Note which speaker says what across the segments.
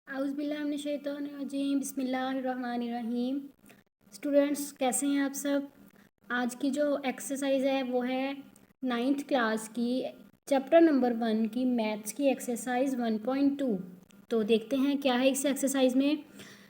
Speaker 1: औज़ुबिल्लाहिमिनश्शैतानिर्रजीम बिस्मिल्लाहिर्रहमानिर्रहीम। स्टूडेंट्स कैसे हैं आप सब। आज की जो एक्सरसाइज है वो है 9th क्लास की चैप्टर नंबर 1 की मैथ्स की एक्सरसाइज 1.2। तो देखते हैं क्या है इस एक्सरसाइज में।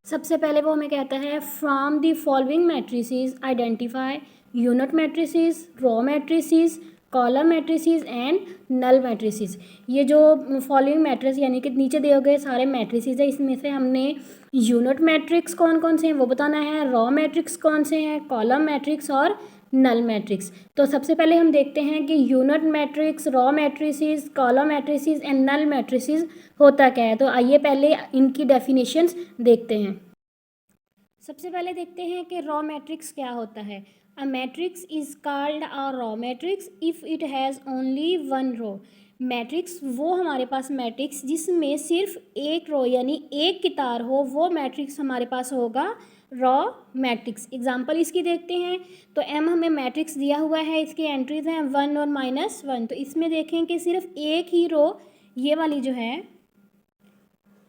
Speaker 1: सबसे पहले वो हमें कहता है from the following matrices identify unit matrices, row matrices, column matrices and null matrices. ये जो फॉलोइंग मैट्रिक्स यानी कि नीचे दिए गए सारे मैट्रिसेस है, इसमें से हमने यूनिट मैट्रिक्स कौन कौन से हैं वो बताना है, रॉ मैट्रिक्स कौन से हैं, कॉलम मैट्रिक्स और नल मैट्रिक्स। तो सबसे पहले हम देखते हैं कि unit matrix, row matrices, column matrices and null matrices होता क्या है। तो आइए पहले इनकी डेफिनेशंस देखते हैं। सबसे पहले देखते हैं कि रॉ मैट्रिक्स क्या होता है। A matrix is called a row matrix if it has only one row. Matrix वो हमारे पास मैट्रिक्स जिसमें सिर्फ एक रो यानी एक कितार हो, वो मैट्रिक्स हमारे पास होगा रॉ मैट्रिक्स। एग्जांपल इसकी देखते हैं। तो एम हमें मैट्रिक्स दिया हुआ है, इसकी एंट्रीज हैं 1 और -1। तो इसमें देखें कि सिर्फ एक ही रो, ये वाली जो है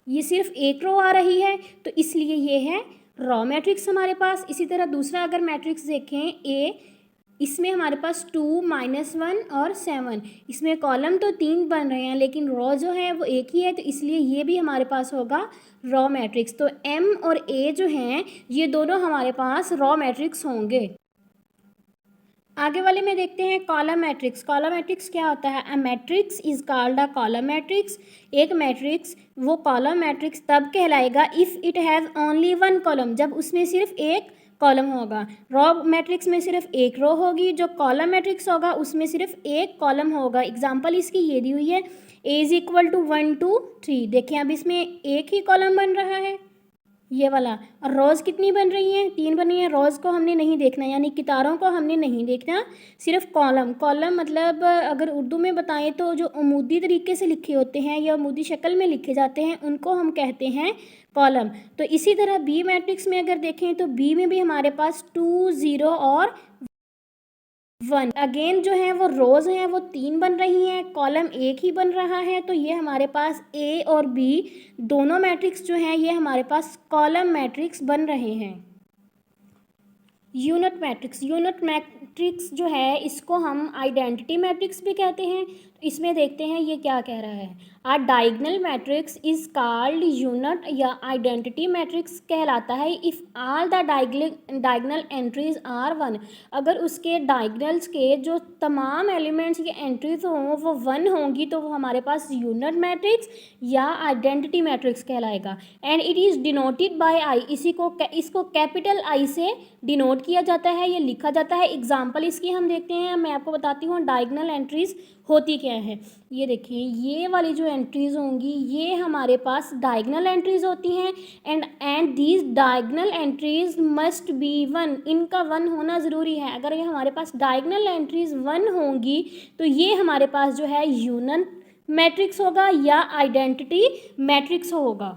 Speaker 1: ये सिर्फ एक रो आ रही है, तो इसलिए ये है रॉ मैट्रिक्स हमारे पास। इसी तरह दूसरा अगर मैट्रिक्स देखें ए, इसमें हमारे पास 2, -1 और 7। इसमें कॉलम तो 3 बन रहे हैं लेकिन रॉ जो है वो एक ही है, तो इसलिए ये भी हमारे पास होगा रॉ मैट्रिक्स। तो एम और ए जो हैं ये दोनों हमारे पास रॉ मैट्रिक्स होंगे। आगे वाले में देखते हैं कॉलम मैट्रिक्स। कॉलम मैट्रिक्स क्या होता है। A matrix is called a column matrix. एक मैट्रिक्स वो कॉलम मैट्रिक्स तब कहलाएगा if it has only one column, जब उसमें सिर्फ एक कॉलम होगा। रॉ मैट्रिक्स में सिर्फ एक रो होगी, जो कॉलम मैट्रिक्स होगा उसमें सिर्फ एक कॉलम होगा। एग्जाम्पल इसकी ये दी हुई है, ए इज इक्वल टू 1 2 3। देखें अब इसमें एक ही कॉलम बन रहा है ये वाला, और रोज़ कितनी बन रही हैं, 3 बन रही हैं। रोज़ को हमने नहीं देखना, यानी कितारों को हमने नहीं देखना, सिर्फ कॉलम। कॉलम मतलब अगर उर्दू में बताएं तो जो अमूदी तरीके से लिखे होते हैं या अमूदी शक्ल में लिखे जाते हैं उनको हम कहते हैं कॉलम। तो इसी तरह बी मैट्रिक्स में अगर देखें तो बी में भी हमारे पास 2 0 और 1 अगेन जो है वो रोज़ हैं वो 3 बन रही हैं, कॉलम एक ही बन रहा है। तो ये हमारे पास ए और बी दोनों मैट्रिक्स जो हैं ये हमारे पास कॉलम मैट्रिक्स बन रहे हैं। यूनिट मैट्रिक्स, यूनिट मैट्रिक्स जो है इसको हम आइडेंटिटी मैट्रिक्स भी कहते हैं। तो इसमें देखते हैं ये क्या कह रहा है। A diagonal matrix is called unit या आइडेंटिटी मैट्रिक्स कहलाता है if all the diagonal entries are 1। अगर उसके डायगनल्स के जो तमाम एलिमेंट्स या एंट्रीज हों वो 1 होंगी तो वो हमारे पास यूनिट मैट्रिक्स या आइडेंटिटी मैट्रिक्स कहलाएगा। And it is denoted by I, इसको कैपिटल आई से डिनोट किया जाता है, ये लिखा जाता है। एग्जाम्पल इसकी हम देखते हैं, मैं आपको बताती हूँ डायगनल एंट्रीज होती क्या है। ये देखिए ये वाली जो एंट्रीज होंगी ये हमारे पास डायगनल एंट्रीज होती हैं। And these diagonal entries must be 1, इनका 1 होना ज़रूरी है। अगर ये हमारे पास डायगनल एंट्रीज 1 होंगी तो ये हमारे पास जो है यूनिट मैट्रिक्स होगा या आइडेंटिटी मैट्रिक्स होगा।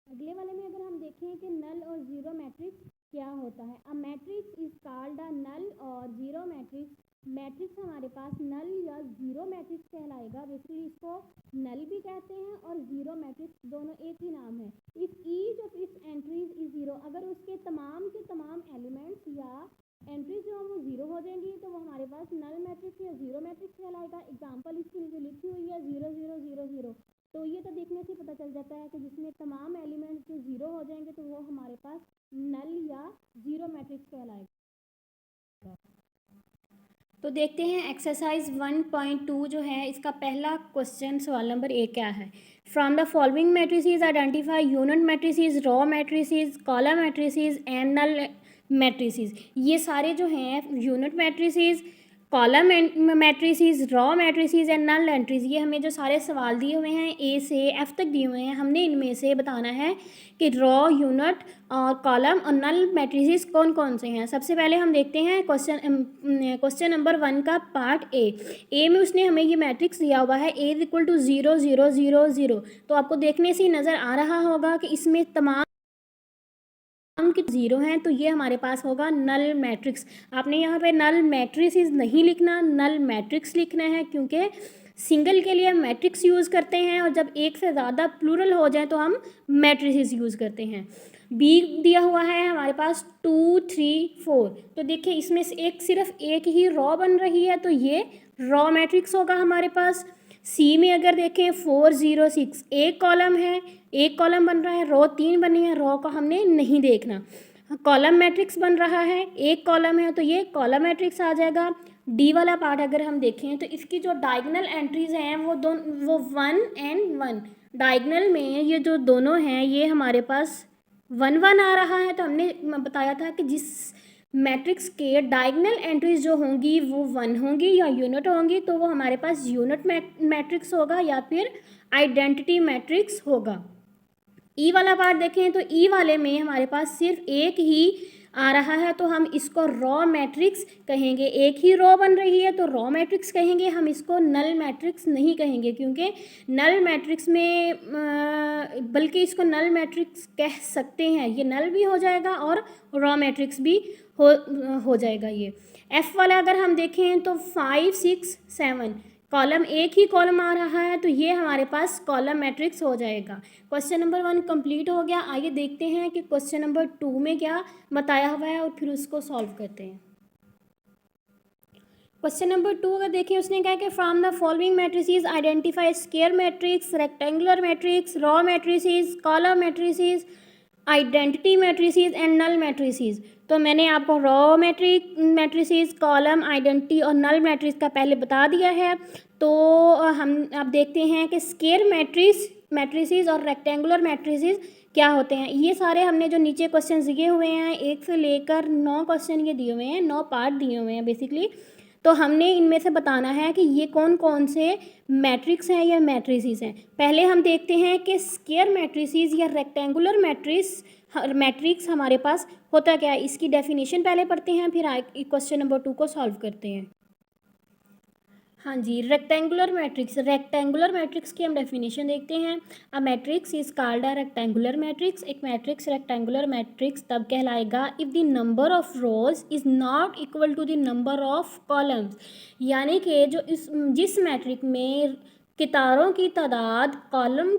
Speaker 1: अगले वाले में अगर हम देखें कि नल और जीरो मैट्रिक्स क्या होता है। A matrix is called a null और जीरो मैट्रिक्स। मैट्रिक्स हमारे पास नल या जीरो मैट्रिक्स कहलाएगा। बेसिकली इसको नल भी कहते हैं और जीरो मैट्रिक्स, दोनों एक ही नाम है। If each of its entries is zero, अगर उसके तमाम के तमाम एलिमेंट्स या एंट्रीज जो वो जीरो हो जाएंगी तो वो हमारे पास नल मैट्रिक्स या जीरो मैट्रिक्स कहलाएगा। एग्जाम्पल इसकी नीचे लिखी हुई है 0 0 0 0। तो ये तो देखने से पता चल जाता है कि जिसमें तमाम एलिमेंट्स जो जीरो हो जाएंगे तो वो हमारे पास नल या जीरो मैट्रिक्स कहलाएगा। तो देखते हैं एक्सरसाइज 1.2 जो है इसका पहला क्वेश्चन, सवाल नंबर 1 क्या है। From the following matrices identify unit matrices, row matrices, column matrices and null matrices. ये सारे जो हैं unit matrices, column matrices, row matrices and null entries, ये हमें जो सारे सवाल दिए हुए हैं ए से एफ तक दिए हुए हैं, हमने इनमें से बताना है कि रॉ, यूनिट और कॉलम और नल मैट्रिसेस कौन कौन से हैं। सबसे पहले हम देखते हैं क्वेश्चन नंबर 1 का पार्ट ए में उसने हमें ये मैट्रिक्स दिया हुआ है ए इज इक्वल टू 0 0 0 0। तो आपको देखने से ही नज़र आ रहा होगा कि इसमें तमाम के जीरो हैं, तो ये हमारे पास होगा नल मैट्रिक्स। आपने यहाँ पे नल मैट्रिसेस नहीं लिखना, नल मैट्रिक्स लिखना है, क्योंकि सिंगल के लिए हम मैट्रिक्स यूज़ करते हैं, और जब एक से ज़्यादा प्लूरल हो जाए तो हम मैट्रिसेस यूज़ करते हैं। बी दिया हुआ है हमारे पास 2 3 4, तो देखिए इसमें से सिर्फ एक ही रॉ बन रही है, तो ये रॉ मैट्रिक्स होगा हमारे पास। सी में अगर देखें 4 0 6, एक कॉलम है, एक कॉलम बन रहा है, रो 3 बनी है, रो को हमने नहीं देखना। कॉलम मैट्रिक्स बन रहा है, एक कॉलम है, तो ये कॉलम मैट्रिक्स आ जाएगा। डी वाला पार्ट अगर हम देखें तो इसकी जो डायगोनल एंट्रीज हैं वो 1 एंड 1, डायगोनल में ये जो दोनों हैं ये हमारे पास 1 1 आ रहा है। तो हमने बताया था कि जिस मैट्रिक्स के डायगोनल एंट्रीज जो होंगी वो 1 होंगी या यूनिट होंगी, तो वो हमारे पास यूनिट मैट्रिक्स होगा या फिर आइडेंटिटी मैट्रिक्स होगा। ई वाला पार्ट देखें तो ई वाले में हमारे पास सिर्फ एक ही आ रहा है, तो हम इसको रॉ मैट्रिक्स कहेंगे। एक ही रॉ बन रही है तो रॉ मैट्रिक्स कहेंगे, हम इसको नल मैट्रिक्स नहीं कहेंगे, क्योंकि नल मैट्रिक्स में बल्कि इसको नल मैट्रिक्स कह सकते हैं, ये नल भी हो जाएगा और रॉ मैट्रिक्स भी हो जाएगा। ये एफ वाला अगर हम देखें तो 5 6 7, कॉलम एक ही कॉलम आ रहा है, तो ये हमारे पास कॉलम मैट्रिक्स हो जाएगा। क्वेश्चन नंबर 1 कंप्लीट हो गया। आइए देखते हैं कि क्वेश्चन नंबर 2 में क्या बताया हुआ है और फिर उसको सॉल्व करते हैं। क्वेश्चन नंबर 2 अगर देखें, उसने कहा कि from the following matrices identify square matrix, rectangular matrix, row matrices, column matrices, identity matrices and null matrices. तो मैंने आपको रॉ मैट्रिसेस, कॉलम, आइडेंटिटी और नल मैट्रिक्स का पहले बता दिया है। तो हम अब देखते हैं कि स्क्वायर मैट्रिसेस और रेक्टेंगुलर मैट्रिसेस क्या होते हैं। ये सारे हमने जो नीचे क्वेश्चन दिए हुए हैं 1 से लेकर 9 क्वेश्चन ये दिए हुए हैं, 9 पार्ट दिए हुए हैं बेसिकली। तो हमने इनमें से बताना है कि ये कौन कौन से मैट्रिक्स हैं या मैट्रिसेस हैं। पहले हम देखते हैं कि स्क्वायर मैट्रिसेस या रेक्टेंगुलर मैट्रिक्स हमारे पास होता क्या है, इसकी डेफिनेशन पहले पढ़ते हैं, फिर क्वेश्चन नंबर 2 को सॉल्व करते हैं। हाँ जी, रेक्टेंगुलर मैट्रिक्स की हम डेफिनेशन देखते हैं। A matrix is called a rectangular matrix. एक मैट्रिक्स रेक्टेंगुलर मैट्रिक्स तब कहलाएगा if the number of rows is not equal to the number of columns, यानी कि जिस मैट्रिक में कितारों की तादाद कॉलमों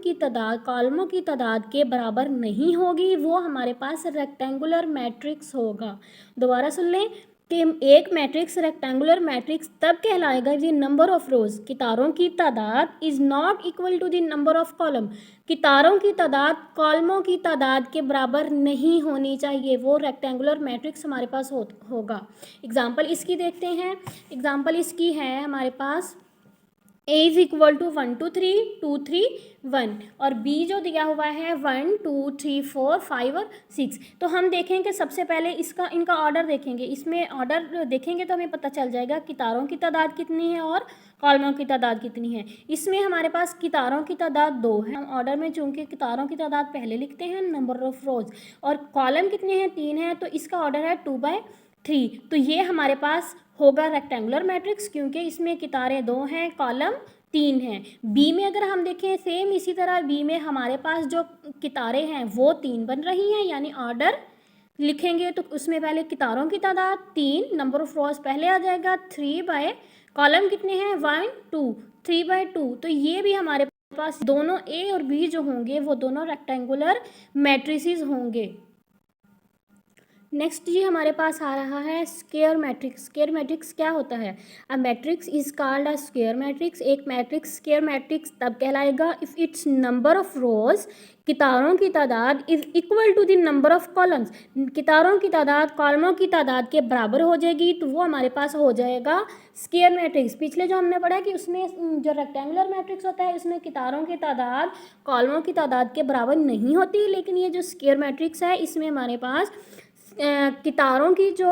Speaker 1: की तादाद के बराबर नहीं होगी, वो हमारे पास रेक्टेंगुलर मैट्रिक्स होगा। दोबारा सुन लें कि एक मैट्रिक्स रेक्टेंगुलर मैट्रिक्स तब कहलाएगा द नंबर ऑफ रोज, कितारों की तादाद is not equal to the number of column, कितारों की तादाद कॉलमों की तादाद के बराबर नहीं होनी चाहिए, वो रेक्टेंगुलर मैट्रिक्स हमारे पास होगा। एग्जाम्पल इसकी देखते हैं। एग्जाम्पल इसकी है हमारे पास A इज इक्वल टू 1 2 3 2 3 1, और B जो दिया हुआ है 1 2 3 4 5 और 6। तो हम देखें कि सबसे पहले इनका ऑर्डर देखेंगे। इसमें ऑर्डर देखेंगे तो हमें पता चल जाएगा कितारों की तादाद कितनी है और कॉलमों की तादाद कितनी है। इसमें हमारे पास कितारों की तादाद 2 है, हम ऑर्डर में चूंकि कितारों की तादाद पहले लिखते हैं नंबर ऑफ रोज, और कॉलम कितने हैं 3 है, तो इसका ऑर्डर है 2/3। तो ये हमारे पास होगा रेक्टेंगुलर मैट्रिक्स, क्योंकि इसमें कितारें 2 हैं, कॉलम 3 हैं। बी में अगर हम देखें सेम इसी तरह बी में हमारे पास जो कितारें हैं वो 3 बन रही हैं, यानी ऑर्डर लिखेंगे तो उसमें पहले कितारों की तादाद 3, नंबर ऑफ रोज पहले आ जाएगा 3 कॉलम कितने हैं 1 2 3/2। तो ये भी हमारे पास दोनों ए और बी जो होंगे वो दोनों रेक्टेंगुलर मैट्रिसेस होंगे। नेक्स्ट जी हमारे पास आ रहा है स्क्वायर मैट्रिक्स। स्क्वायर मैट्रिक्स क्या होता है? A matrix is called a square matrix. एक मैट्रिक्स स्क्वायर मैट्रिक्स तब कहलाएगा if its number of rows, कितारों की तादाद, is equal to the number of columns, कितारों की तादाद कॉलमों की तादाद के बराबर हो जाएगी, तो वो हमारे पास हो जाएगा स्क्वायर मैट्रिक्स। पिछले जो हमने पढ़ा कि उसमें जो रेक्टेंगुलर मैट्रिक्स होता है उसमें कितारों की तादाद कॉलमों की तादाद के बराबर नहीं होती, लेकिन ये जो स्क्वायर मैट्रिक्स है इसमें हमारे पास कितारों की जो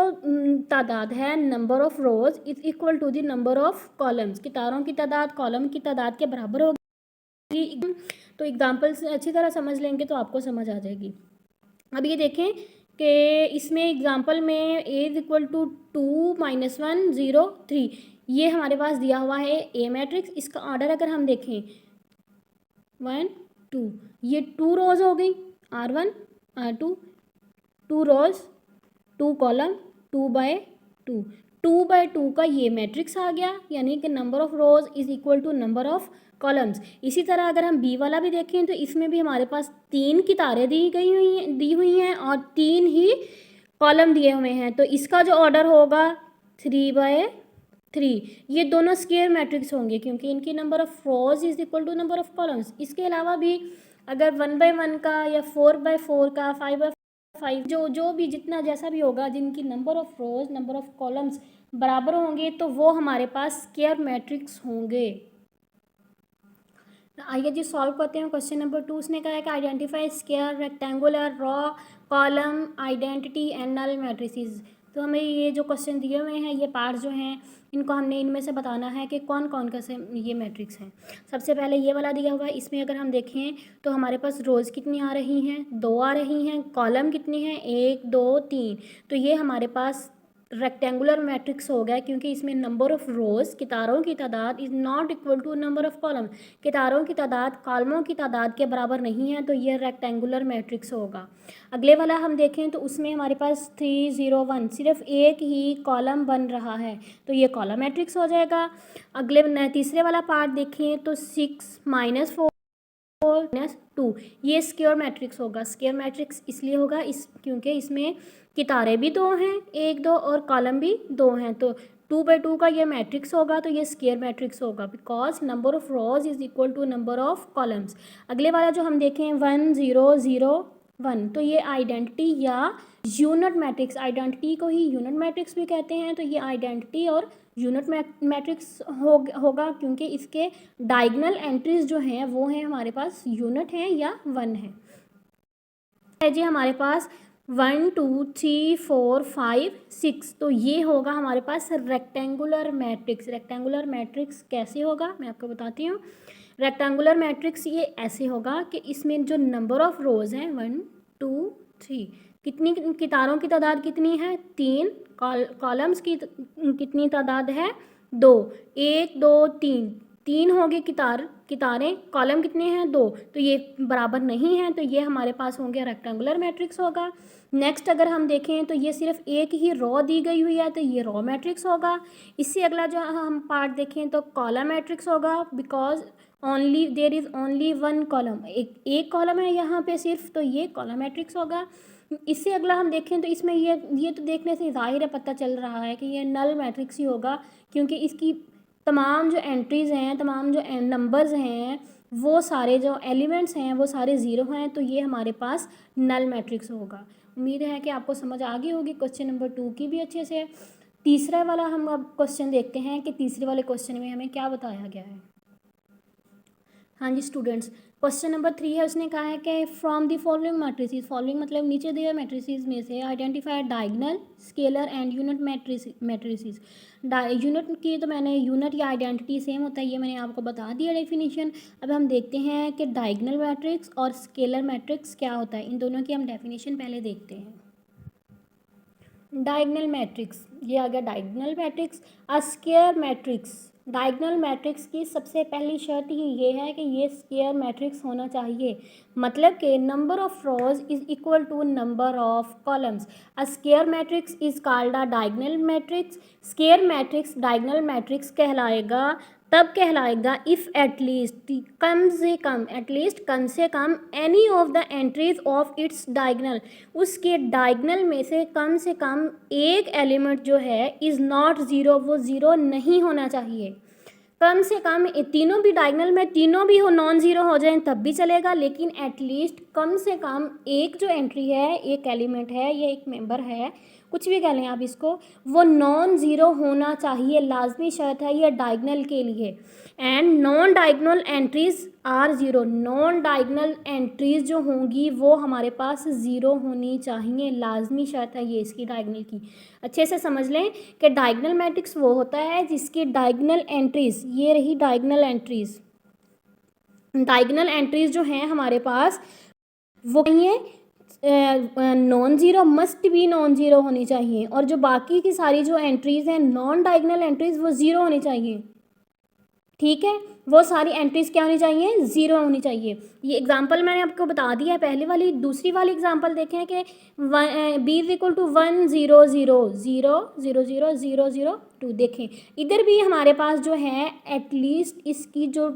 Speaker 1: तादाद है number of rows is equal to the number of columns, कितारों की तादाद कॉलम की तादाद के बराबर होगी। तो एग्जांपल से अच्छी तरह समझ लेंगे तो आपको समझ आ जाएगी। अब ये देखें कि इसमें एग्जांपल में a इज इक्वल टू 2 -1 0 3, ये हमारे पास दिया हुआ है ए मैट्रिक्स। इसका ऑर्डर अगर हम देखें 1 2, ये 2 रोज हो गई, R1 R2, 2 रोज 2 कॉलम 2/2, 2/2 का ये मैट्रिक्स आ गया, यानी कि number of rows is equal to number of columns. इसी तरह अगर हम बी वाला भी देखें तो इसमें भी हमारे पास 3 कितारें दी हुई हैं और 3 ही कॉलम दिए हुए हैं, तो इसका जो ऑर्डर होगा 3/3। ये दोनों स्क्वायर मैट्रिक्स होंगे क्योंकि इनकी number of rows is equal to number of columns. इसके अलावा भी अगर 1/1 का या 4/4 का 5/5 जो भी जितना जैसा भी होगा, जिनकी number of rose number of columns बराबर होंगे तो वो हमारे पास स्क्वायर मैट्रिक्स होंगे। आइए जी सॉल्व करते हैं क्वेश्चन नंबर 2। उसने कहा है कि identify square rectangular row column identity and null matrices. तो हमें ये जो क्वेश्चन दिए हुए हैं, ये पार्ट जो हैं, इनको हमने इनमें से बताना है कि कौन कौन कैसे ये मैट्रिक्स हैं। सबसे पहले ये वाला दिया हुआ है, इसमें अगर हम देखें तो हमारे पास रोज़ कितनी आ रही हैं, 2 आ रही हैं। कॉलम कितनी हैं, 1 2 3। तो ये हमारे पास रेक्टेंगुलर मैट्रिक्स हो गया क्योंकि इसमें नंबर ऑफ रोज़ कितारों की तादाद is not equal to number of column. कितारों की तादाद कॉलमों की तादाद के बराबर नहीं है, तो यह रेक्टेंगुलर मैट्रिक्स होगा। अगले वाला हम देखें तो उसमें हमारे पास 3 0 1 सिर्फ एक ही कॉलम बन रहा है, तो ये कॉलम मैट्रिक्स हो जाएगा। अगले तीसरे वाला पार्ट देखें तो 6 -4 -2, ये स्क्वायर मैट्रिक्स होगा। स्क्वायर मैट्रिक्स इसलिए होगा क्योंकि इसमें कितारें भी 2 हैं, 1 2, और कॉलम भी 2 हैं, तो 2/2 का ये मैट्रिक्स होगा, तो ये स्क्वायर मैट्रिक्स होगा because number of rows is equal to number of columns. अगले वाला जो हम देखें 1 0 0 1, तो ये आइडेंटिटी या यूनिट मैट्रिक्स, आइडेंटिटी को ही यूनिट मैट्रिक्स भी कहते हैं, तो ये आइडेंटिटी और यूनिट मैट्रिक्स होगा क्योंकि इसके डायगोनल एंट्रीज जो हैं वो हैं हमारे पास यूनिट हैं या 1 है जी हमारे पास 1 2 3 4 5 6, तो ये होगा हमारे पास रेक्टेंगुलर मैट्रिक्स। रेक्टेंगुलर मैट्रिक्स कैसे होगा मैं आपको बताती हूँ। रेक्टेंगुलर मैट्रिक्स ये ऐसे होगा कि इसमें जो नंबर ऑफ रोज हैं 1 2 3, कितनी कितारों की तादाद कितनी है 3, कॉलम्स की कितनी तादाद है 2, 1 2 3, 3 होंगे कितारें, कॉलम कितने हैं 2, तो ये बराबर नहीं है, तो ये हमारे पास होंगे रेक्टेंगुलर मैट्रिक्स होगा। नेक्स्ट अगर हम देखें तो ये सिर्फ एक ही रो दी गई हुई है, तो ये रो मैट्रिक्स होगा। इससे अगला जो हम पार्ट देखें तो कॉलम मैट्रिक्स होगा because only there is only 1 column, एक कॉलम है यहाँ पे सिर्फ, तो ये कॉलम मैट्रिक्स होगा। इससे अगला हम देखें तो इसमें ये तो देखने से ज़ाहिर है, पता चल रहा है कि ये नल मैट्रिक्स ही होगा क्योंकि इसकी तमाम जो एंट्रीज़ हैं, तमाम जो नंबर्स हैं, वो सारे जो एलिमेंट्स हैं वो सारे ज़ीरो हैं, तो ये हमारे पास नल मैट्रिक्स होगा। उम्मीद है कि आपको समझ आ गई होगी क्वेश्चन नंबर 2 की भी अच्छे से। तीसरा वाला हम अब क्वेश्चन देखते हैं कि तीसरे वाले क्वेश्चन में हमें क्या बताया गया है। हाँ जी स्टूडेंट्स, क्वेश्चन नंबर 3 है, उसने कहा है कि from the following matrices, following मतलब नीचे दिए मैट्रिसेस में से identify diagonal scalar and unit matrices. Unit की तो मैंने यूनिट या आइडेंटिटी सेम होता है, ये मैंने आपको बता दिया डेफिनेशन। अब हम देखते हैं कि डायगोनल मैट्रिक्स और स्केलर मैट्रिक्स क्या होता है, इन दोनों की हम डेफिनेशन पहले देखते हैं। डायगोनल मैट्रिक्स, ये आ गया डायगोनल मैट्रिक्स। अ स्क्वायर मैट्रिक्स, डायगोनल मैट्रिक्स की सबसे पहली शर्त ही ये है कि ये स्क्वायर मैट्रिक्स होना चाहिए, मतलब कि number of rows is equal to number of columns. A square matrix is called a diagonal matrix. Square matrix diagonal matrix कहलाएगा तब कहलाएगा इफ़ एटलीस्ट कम से कम any of the entries of its diagonal, उसके डायगोनल में से कम एक एलिमेंट जो है इज़ नॉट ज़ीरो, वो ज़ीरो नहीं होना चाहिए। कम से कम तीनों भी डायगोनल में तीनों भी हो नॉन ज़ीरो हो जाएं तब भी चलेगा, लेकिन एटलीस्ट कम से कम एक जो एंट्री है, एक एलिमेंट है, ये एक मेंबर है, कुछ भी कह लें आप इसको, वो नॉन ज़ीरो होना चाहिए, लाजमी शर्त है ये डायगोनल के लिए। And non diagonal entries are zero, non diagonal entries जो होंगी वो हमारे पास ज़ीरो होनी चाहिए, लाजमी शर्त है ये इसकी डायगोनल की। अच्छे से समझ लें कि डायगोनल मैट्रिक्स वो होता है जिसकी डायगोनल एंट्रीज़, ये रही डायगोनल एंट्रीज़, डायगोनल एंट्रीज़ जो हैं हमारे पास वो कहिए नॉन ज़ीरो, मस्ट भी नॉन ज़ीरो होनी चाहिए, और जो बाकी की सारी जो एंट्रीज़ हैं नॉन डायगोनल एंट्रीज़ वो ज़ीरो होनी चाहिए। ठीक है, वो सारी एंट्रीज क्या होनी चाहिए, ज़ीरो होनी चाहिए। ये एग्जांपल मैंने आपको बता दिया है पहले वाली। दूसरी वाली एग्जांपल देखें कि बी इज इक्वल टू 1 0 0 0 0 0 0 0 2। देखें इधर भी हमारे पास जो है एटलीस्ट इसकी जो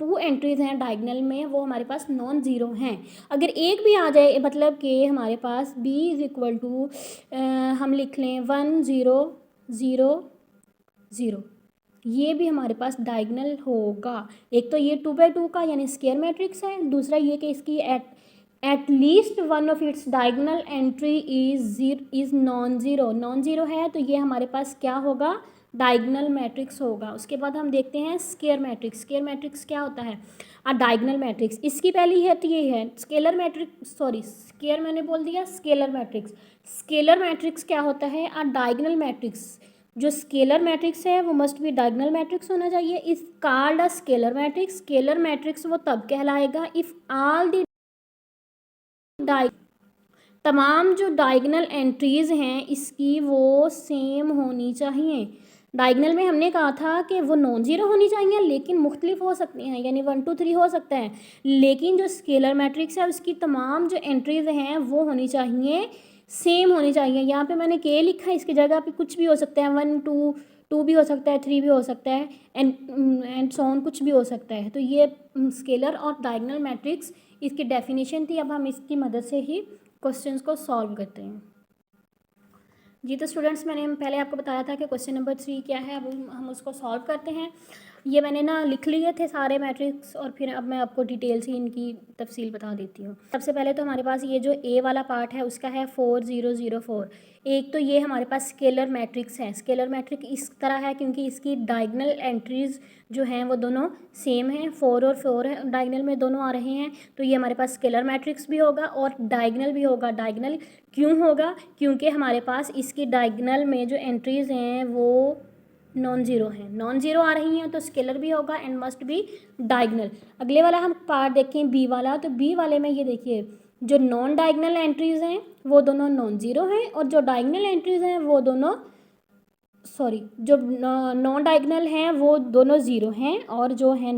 Speaker 1: 2 एंट्रीज हैं डायगनल में वो हमारे पास नॉन ज़ीरो हैं। अगर एक भी आ जाए मतलब कि हमारे पास b इज़ इक्वल टू हम लिख लें 1 0 0 0, ये भी हमारे पास डायगनल होगा। एक तो ये 2/2 का यानी स्क्वायर मैट्रिक्स है, दूसरा ये कि इसकी at least one of its diagonal entry is non zero है, तो ये हमारे पास क्या होगा, डायगनल मैट्रिक्स होगा। उसके बाद हम देखते हैं स्क्वायर मैट्रिक्स। स्क्वायर मैट्रिक्स क्या होता है, डायगनल मैट्रिक्स। इसकी पहली है तो ये है स्केलर मैट्रिक्स, सॉरी स्क्वायर मैंने बोल दिया, स्केलर मैट्रिक्स। स्केलर मैट्रिक्स क्या होता है, डायगनल मैट्रिक्स। जो स्केलर मैट्रिक्स है वो मस्ट बी डायगनल मैट्रिक्स होना चाहिए। इस called a scalar matrix. Scalar matrix वो तब कहलाएगा इफ़ ऑल दी तमाम जो डायगनल एंट्रीज हैं इसकी वो सेम होनी चाहिए। डायगनल में हमने कहा था कि वो नॉन ज़ीरो होनी चाहिए लेकिन मुख्तलिफ हो सकती हैं, यानी 1 2 3 हो सकता है, लेकिन जो स्केलर मैट्रिक्स है उसकी तमाम जो एंट्रीज हैं वो होनी चाहिए, सेम होनी चाहिए। यहाँ पे मैंने के लिखा है, इसकी जगह पे कुछ भी हो सकता है, 1 2 2 भी हो सकता है, 3 भी हो सकता है, एंड सो ऑन, कुछ भी हो सकता है। तो ये स्केलर और डायगनल मैट्रिक्स इसकी डेफिनेशन थी। अब हम इसकी मदद से ही क्वेश्चंस को सॉल्व करते हैं। जी तो स्टूडेंट्स, मैंने पहले आपको बताया था कि क्वेश्चन नंबर 3 क्या है। अब हम उसको सॉल्व करते हैं। ये मैंने ना लिख लिए थे सारे मैट्रिक्स और फिर अब मैं आपको डिटेल से इनकी तफसील बता देती हूँ। सबसे पहले तो हमारे पास ये जो ए वाला पार्ट है उसका है 4 0 0 4। एक तो ये हमारे पास स्केलर मैट्रिक्स है। स्केलर मैट्रिक्स इस तरह है क्योंकि इसकी डायगनल एंट्रीज जो हैं वो दोनों सेम हैं, 4 और 4 है डायगनल में दोनों आ रहे हैं, तो ये हमारे पास स्केलर मैट्रिक्स भी होगा और डायगनल भी होगा। डायगनल क्यों होगा, क्योंकि हमारे पास इसकी डायगनल में जो एंट्रीज हैं वो नॉन ज़ीरो हैं, नॉन ज़ीरो आ रही हैं, तो स्केलर भी होगा एंड मस्ट बी डायगनल। अगले वाला हम पार्ट देखें बी वाला, तो बी वाले में ये देखिए जो नॉन डायगनल एंट्रीज हैं वो दोनों नॉन ज़ीरो हैं और जो डायगनल एंट्रीज हैं वो दोनों जो नॉन डायगनल हैं वो दोनों ज़ीरो हैं और जो है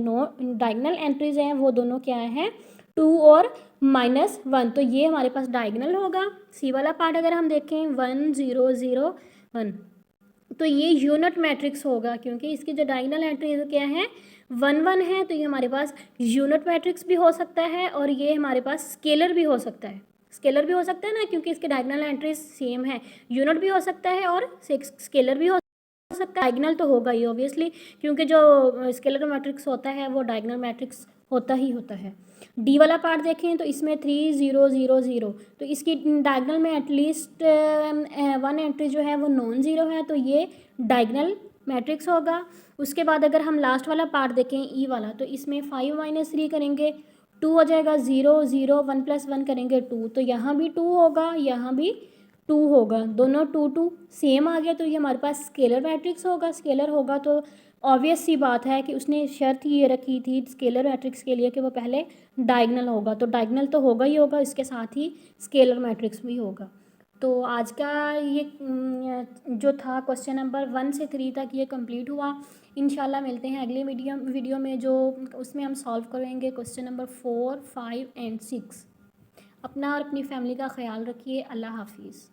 Speaker 1: डायगनल एंट्रीज हैं वो दोनों क्या हैं, 2 और -1। तो ये हमारे पास डायगनल होगा। सी वाला पार्ट अगर हम देखें 1 0 0 1, तो ये यूनिट मैट्रिक्स होगा क्योंकि इसकी जो डायगनल एंट्रीज क्या है 1 1 है, तो ये हमारे पास यूनिट मैट्रिक्स भी हो सकता है और ये हमारे पास स्केलर भी हो सकता है। स्केलर भी हो सकता है ना, क्योंकि इसके डायगनल एंट्रीज सेम है। यूनिट भी हो सकता है और स्केलर भी हो सकता है। डायगनल तो होगा ही ऑब्वियसली, क्योंकि जो स्केलर मैट्रिक्स होता है वो डायगनल मैट्रिक्स होता ही होता है। डी वाला पार्ट देखें तो इसमें 3 0 0 0, तो इसकी डायगनल में एटलीस्ट 1 एंट्री जो है वो नॉन ज़ीरो है, तो ये डायगनल मैट्रिक्स होगा। उसके बाद अगर हम लास्ट वाला पार्ट देखें ई वाला, तो इसमें 5 - 3 करेंगे 2 हो जाएगा, 0 0 1 + 1 करेंगे 2, तो यहाँ भी 2 होगा, यहाँ भी 2 होगा, दोनों 2 2 सेम आ गया, तो ये हमारे पास स्केलर मैट्रिक्स होगा। स्केलर होगा तो ऑब्वियस सी बात है कि उसने शर्त ये रखी थी स्केलर मैट्रिक्स के लिए कि वो पहले डायगनल होगा, तो डायगनल तो होगा ही होगा, इसके साथ ही स्केलर मैट्रिक्स भी होगा। तो आज का ये जो था क्वेश्चन नंबर 1 से 3 तक ये कंप्लीट हुआ। इंशाल्लाह मिलते हैं अगले वीडियो में, जो उसमें हम सॉल्व करेंगे क्वेश्चन नंबर 4 5 एंड 6। अपना और अपनी फैमिली का ख्याल रखिए। अल्लाह हाफिज़।